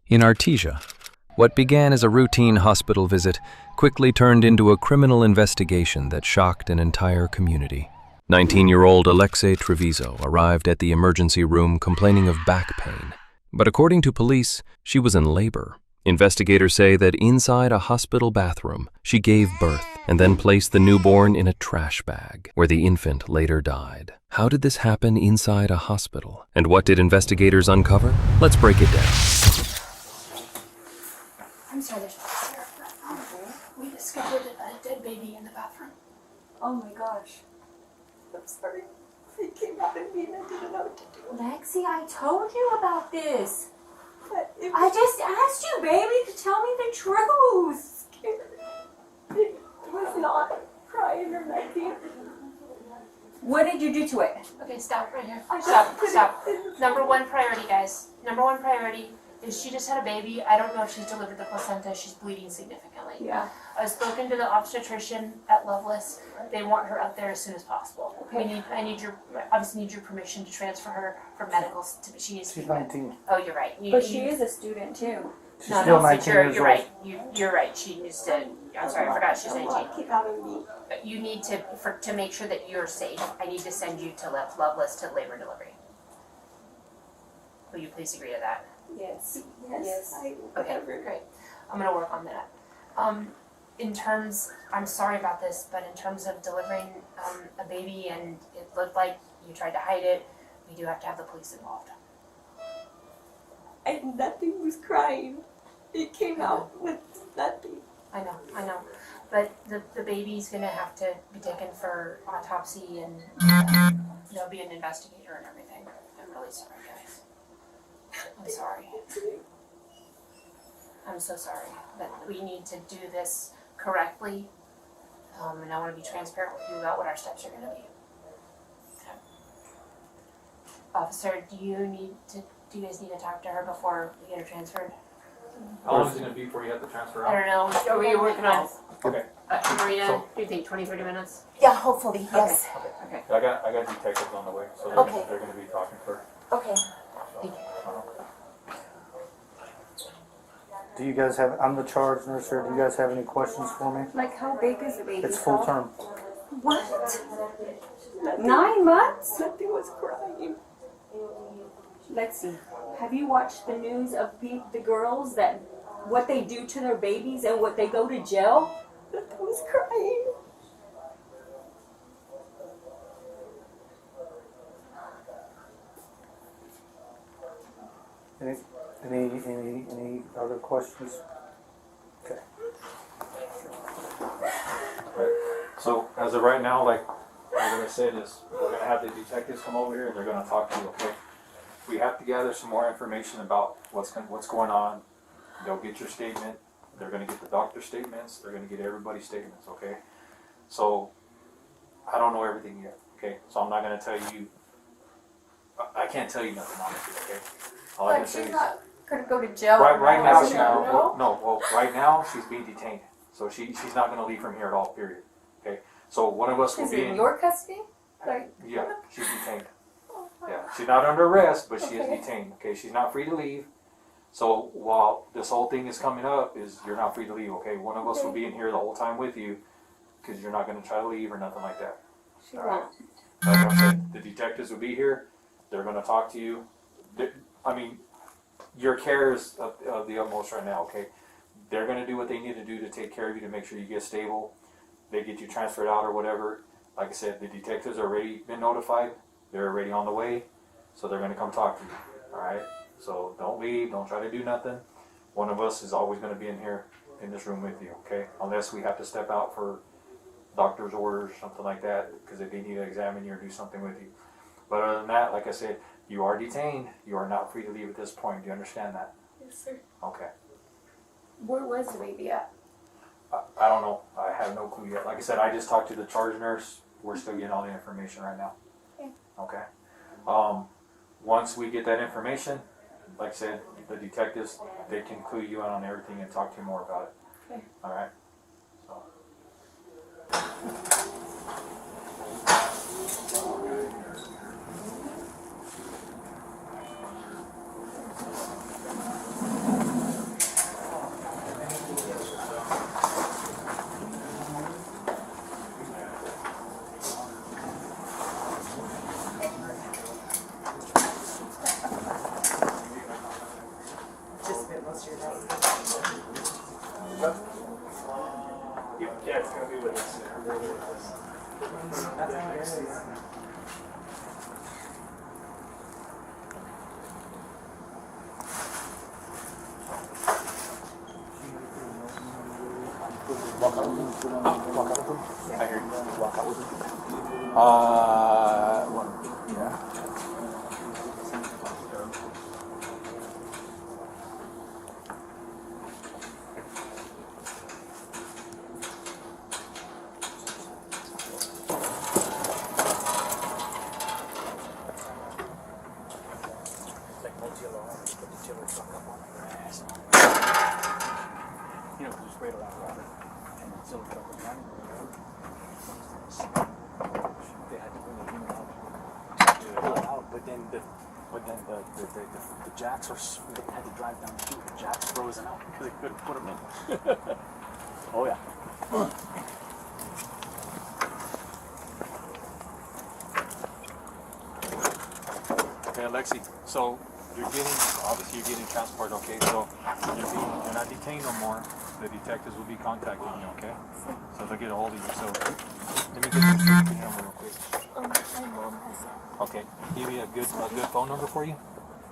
In Artesia, what began as a routine hospital visit quickly turned into a criminal investigation that shocked an entire community. 19-year-old Alexei Trevizo arrived at the emergency room complaining of back pain. But according to police, she was in labor. Investigators say that inside a hospital bathroom, she gave birth and then placed the newborn in a trash bag, where the infant later died. How did this happen inside a hospital? And what did investigators uncover? Let's break it down. I'm sorry, there's we discovered a dead baby in the bathroom. Oh my gosh. I'm sorry. It came out of me and I didn't know what to do. Lexi, I told you about this. But it I was just asked you, baby, to tell me the truth. scary. It was not crying or nothing. What did you do to it? Okay, stop right here. I Stop, just stop. put it in- Number one priority, guys. Number one priority is she just had a baby. I don't know if she's delivered the placenta. She's bleeding significantly. Yeah. I've spoken to the obstetrician at Loveless. They want her up there as soon as possible. Okay. Obviously need your permission to transfer her for medicals. She needs to She's be 19. Oh, you're right. But she is a student too. She's No, still no, 19 you're years right. old. You're right. She needs to. I'm sorry, I forgot she's A 19. lot came out of me. You need to make sure that you're safe. I need to send you to Loveless to labor and delivery. Will you please agree to that? Yes. Yes. Okay, Whatever. great. I'm gonna work on that. In terms, I'm sorry about this, but in terms of delivering a baby and it looked like you tried to hide it, we do have to have the police involved. And nothing was crying. It came out with nothing. I know. But the baby's gonna have to be taken for autopsy and there'll be an investigator and everything. I'm really sorry, guys. I'm sorry. I'm so sorry. But we need to do this correctly. And I want to be transparent with you about what our steps are going to be. Okay. Officer, do you guys need to talk to her before we get her transferred? How long is it going to be before you have to transfer I out? don't know. Are we working on? Okay. Marina, So- do you think 20, 30 minutes? Yeah, hopefully, yes. Okay. I got detectives on the way, so Okay. they're going to be talking for. Okay. So, Do you guys have, I'm the charge nurse here, do you guys have any questions for me? Like, how big is the baby? It's full term. What? Nothing, 9 months? nothing was crying. Lexi, have you watched the news of the girls that what they do to their babies and what they go to jail? Nothing was crying. Any other questions? Okay. Right. So as of right now, like I said, is we're going to have the detectives come over here and they're going to talk to you. Okay. We have to gather some more information about what's going on. They'll get your statement. They're going to get the doctor's statements. They're going to get everybody's statements. Okay. So I don't know everything yet. Okay. So I'm not going to tell you. I can't tell you nothing honestly. Okay. All I can But say she's is not going to go to jail. right now Is she's she not? right now she's being detained. So she's not going to leave from here at all. Period. Okay. So one of us will Is be it in your custody? Like, Yeah, she's detained. Yeah, she's not under arrest, but she is Okay. detained. Okay, she's not free to leave. So while this whole thing is coming up, you're not free to leave. Okay, one of us will be in here the whole time with you, because you're not going to try to leave or nothing like that. She All right. won't. Like I said, the detectives will be here. They're going to talk to you. I mean, your care is of the utmost right now. Okay, they're going to do what they need to do to take care of you to make sure you get stable. They get you transferred out or whatever. Like I said, the detectives are already been notified. They're already on the way, so they're going to come talk to you. All right. So don't leave. Don't try to do nothing. One of us is always going to be in here in this room with you. Okay, unless we have to step out for doctor's orders, something like that, because if they need to examine you or do something with you. But other than that, like I said, you are detained. You are not free to leave at this point. Do you understand that? Yes, sir. Okay. Where was the baby at? I don't know. I have no clue yet. Like I said, I just talked to the charge nurse. We're still getting all the information right now. Okay. Okay. Once we get that information, like I said, the detectives, they can clue you in on everything and talk to you more about it. Okay. All right. So. Just spent most of your day. Yeah, it's gonna be with us. That's how it is. I hear you. Yeah. The jacks are, they had to drive down the street. The jacks frozen out because they couldn't put them in. Oh yeah. Okay, Alexei, so obviously you're getting transport, okay? So you're not detained no more. The detectives will be contacting you, okay? So they'll get a hold of you. So let me get your certificate number real quick. My mom has it. Okay, give me a good phone number for you?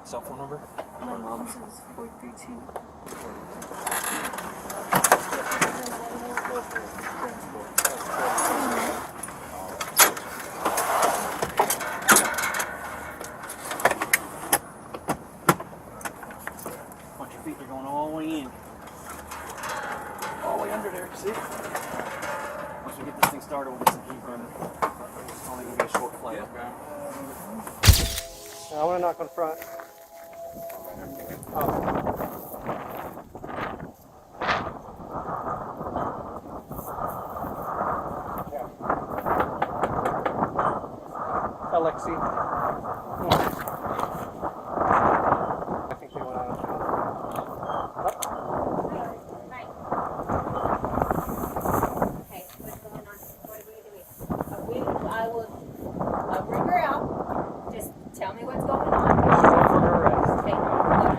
Cell phone number? My mom says 432. Watch your feet, they're going all the way in. All the way under there, see? Once we get this thing started, we'll get some heat running. It's only going to be a short flight. I want to knock on front. Alexei. I think they went out of town. Okay, what's going on? What are we doing? I will bring her out. Just tell me what's going on. She's going for her arrest. Okay, look,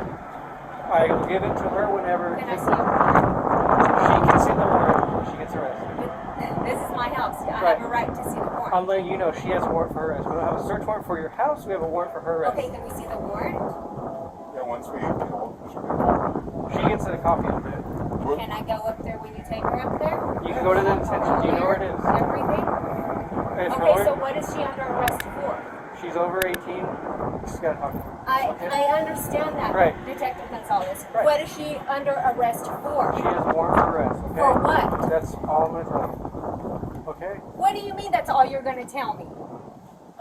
I will give it to her whenever can I see her warrant? she can see the warrant when she gets arrested. This is my house. I Right. have a right to see the warrant. I'm letting you know she has a warrant for her arrest. We don't have a search warrant for your house. We have a warrant for her arrest. Okay, can we see the warrant? Yeah, once we, She gets a copy of it. Can I go up there when you take her up there? You can go to the detention. Do you know where it is? Everything? It's Okay, nowhere. so what is she under arrest for? She's over 18. She's got to talk to her. I understand that, Right. Detective Gonzalez. Right. What is she under arrest for? She has a warrant for arrest. Okay? For what? That's all I'm going to tell you. Okay? What do you mean that's all you're going to tell me?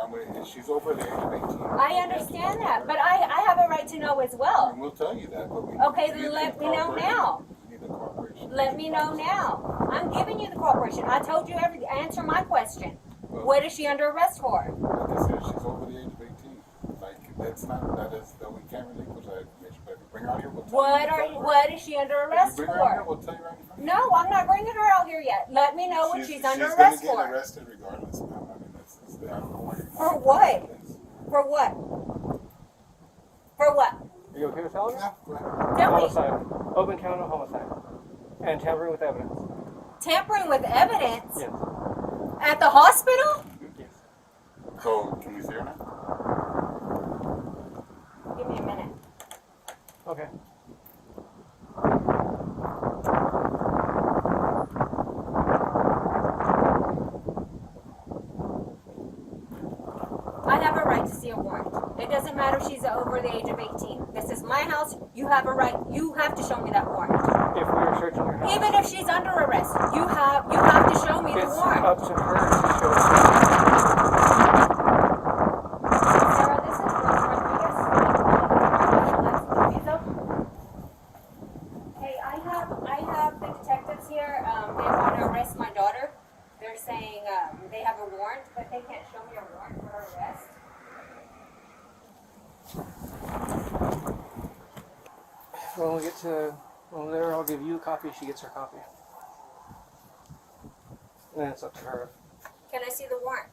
I mean, she's over the age of 18. I understand that, but I have a right to know as well. And we'll tell you that, but we Okay, we then need let the me know cooperation. now. We need the cooperation. Let me know now. I'm giving you the cooperation. I told you everything. Answer my question. Well, What is she under arrest for? Like I said, she's over the age of 18. Like, that we can't relinquish that information. But if you bring her out here, we'll tell you. What is she under arrest If you bring her out here, for? we'll tell you right in front of you. No, I'm not bringing her out here yet. Let me know what she's under She's arrest gonna for. get arrested regardless, ma'am. I mean, I don't know why you're For what? For what? For what? Are you okay with telling her? Yeah, go ahead. Tell me. Homicide. Open count of homicide. And tampering with evidence. Tampering with evidence Yes. at the hospital? Yes. So, can we see her now? Give me a minute. Okay. I have a right to see a warrant. It doesn't matter if she's over the age of 18. This is my house. You have a right. You have to show me that warrant. If we are searching your house, Even if she's under arrest, you have to show me the it's warrant. up to her to show us. Sarah, this is Alexei Trevizo. Hey, I have the detectives here. They want to arrest my daughter. They're saying they have a warrant, but they can't show me a warrant for her arrest. When we get to over there, I'll give you a copy. She gets her copy. And then it's up to her. Can I see the warrant?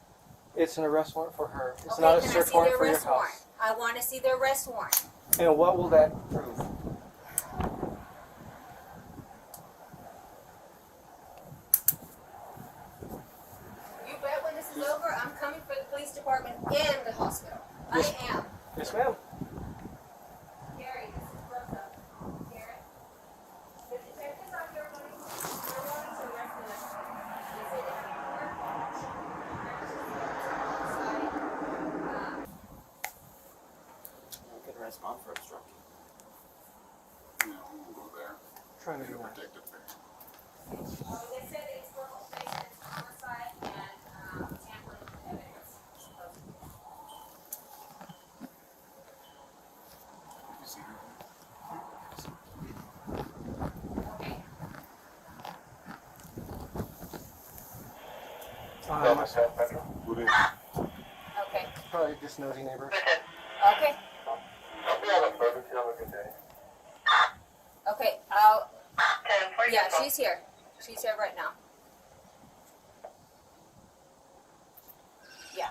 It's an arrest warrant for her. It's Okay, not a can I search see warrant the for your arrest warrant? house. I want to see the arrest warrant. And what will that prove? trying to in do a that. protected area. They said it's for homicide, homicide, and tampering with evidence. You see her? Who did? Okay. Probably just nosy neighbor. Okay. Okay. Yeah, she's here. She's here right now. Yeah.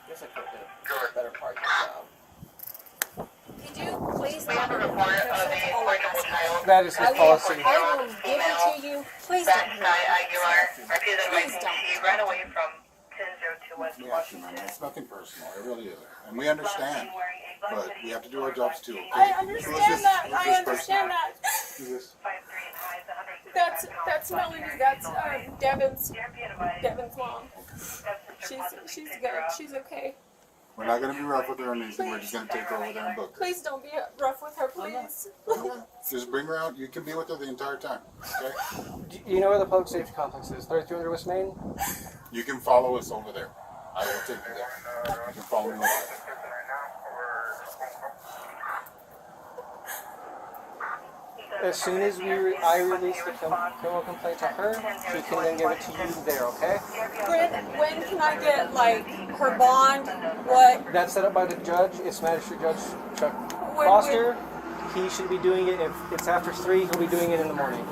Guess I could do a better part of the job. Could you please not that's all I'm asking. That is his policy. I will give it to you. Please don't. Please don't. She ran away from 1002 West Yeah, Washington. man, it's nothing personal. It really isn't. And we understand. But we have to do our jobs too. Okay? I understand that. I understand that. Who's this? 53 and highs, 165 That's Melanie. That's Devin's mom. She's good. She's okay. We're not going to be rough with her or anything. We're just going to take her over there and book her. Please don't be rough with her, please. Just bring her out. You can be with her the entire time. Okay? Do you know where the public safety complex is? 3300 West Main? You can follow us over there. I will take you there. You can follow me over there. As soon as I release the criminal complaint to her, she can then give it to you there, okay? When can I get, like, her bond? What? That's set up by the judge. It's Magistrate Judge Chuck When- Foster. He should be doing it. If it's after 3, he'll be doing it in the morning.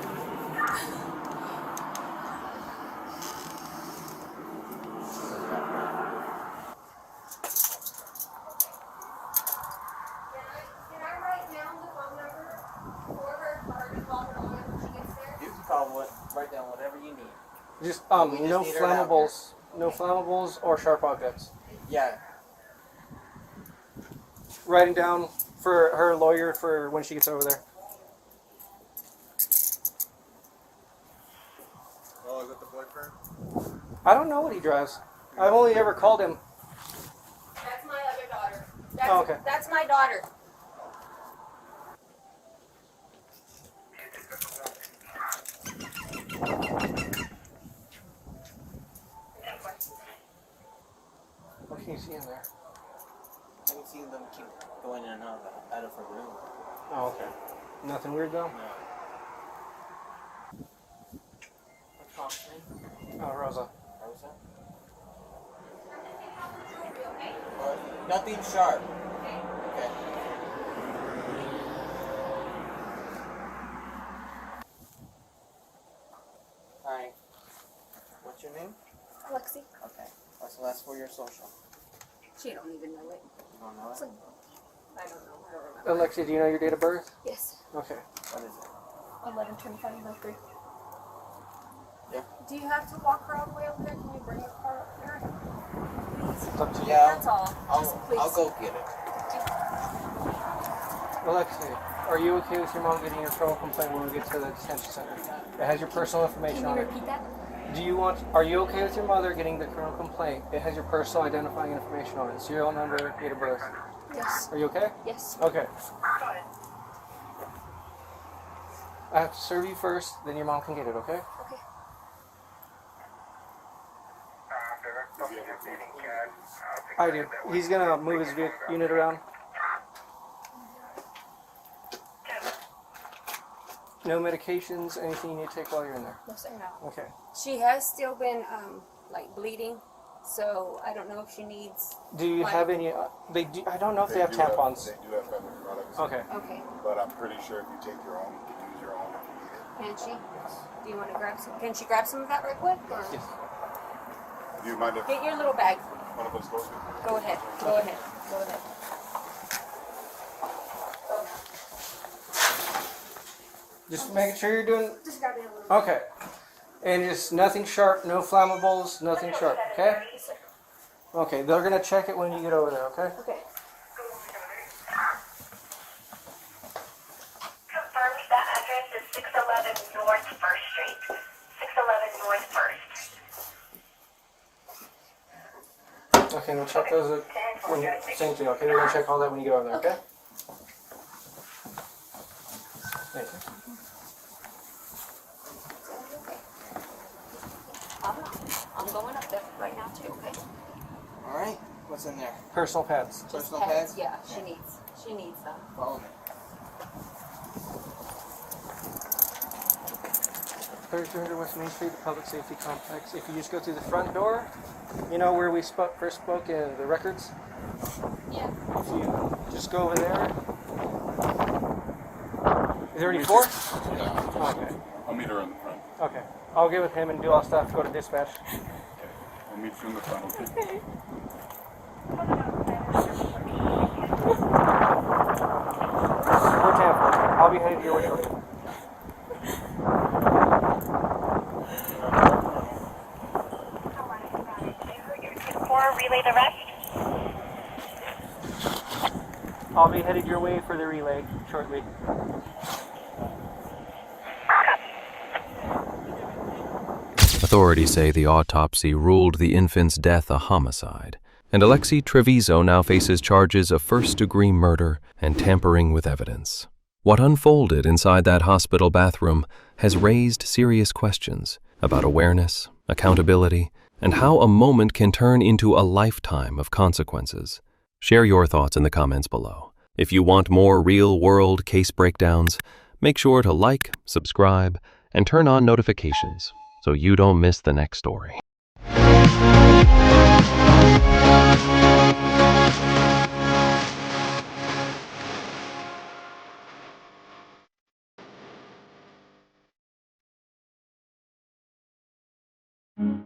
Can I write down the phone number for her to call her when she gets there? You can write down whatever you need. Just We just no need her out flammables, no flammables or sharp objects. Yeah. Writing down for her lawyer for when she gets over there. Oh, is that the boyfriend? I don't know what he drives. I've only ever called him. That's my other daughter. That's, Oh, okay. That's my daughter. What can you see in there? I can see them keep going in and out of her room. Oh, okay. Nothing weird though? What's mom's name? Oh, Rosa. Rosa? Nothing sharp. Okay. Hi. What's your name? Alexei. Okay. What's the last 4 of your social? She don't even know it. You don't know it? I don't know. I don't remember. Alexia, do you know your date of birth? Yes. Okay. What is it? 11/25/03. Do you have to walk her all the way over there? Can you bring your car up there? Please. It's up to you. Yeah. That's all. Just please. I'll go get it. Alexia, are you okay with your mom getting your criminal complaint when we get to the detention center? It has your personal information Can on you it. repeat that? Are you okay with your mother getting the criminal complaint? It has your personal identifying information on it. Serial number, date of birth. Yes. Are you okay? Yes. Okay. I have to serve you first, then your mom can get it, okay? Okay. I do. He's gonna move his unit around. No medications, anything you need to take while you're in there. No, sir, no. Okay. She has still been like bleeding, so I don't know if she needs. Do you have any? They do. I don't know if they have tampons. They do have other products. Okay. Okay. But I'm pretty sure if you take your own, you can use your own if you need it. Can she? Do you want to grab some? Can she grab some of that right quick? Or? Yes. Do you mind if Get your little bag. one of us goes? Go ahead. Go ahead. Go ahead. Just making sure you're doing. Just grab me a little. Okay. And just nothing sharp, no flammables, nothing sharp. Okay. Okay. They're gonna check it when you get over there. Okay. Okay. Confirms that address is 611 North 1st Street. 611 North 1st. Okay. We'll check those. When you, same thing. Okay. We're gonna check all that when you get over there. Okay. Thank you. I'm going up there right now too, okay? All right. What's in there? Personal pads. Just Personal pads? Yeah, she needs them. Follow me. 3300 West Main Street, the Public Safety Complex. If you just go through the front door, you know where we first spoke in the records? Yeah. If you just go over there. Is there any four? Yeah. Okay. I'll meet her in the front. Okay. I'll get with him and do all stuff, go to dispatch. Okay. I'll meet you in the front, okay? We're Tampa. I'll be headed your way shortly. Relay the rest. I'll be headed your way for the relay shortly. Authorities say the autopsy ruled the infant's death a homicide, and Alexei Trevizo now faces charges of first-degree murder and tampering with evidence. What unfolded inside that hospital bathroom has raised serious questions about awareness, accountability, and how a moment can turn into a lifetime of consequences. Share your thoughts in the comments below. If you want more real-world case breakdowns, make sure to like, subscribe, and turn on notifications so you don't miss the next story.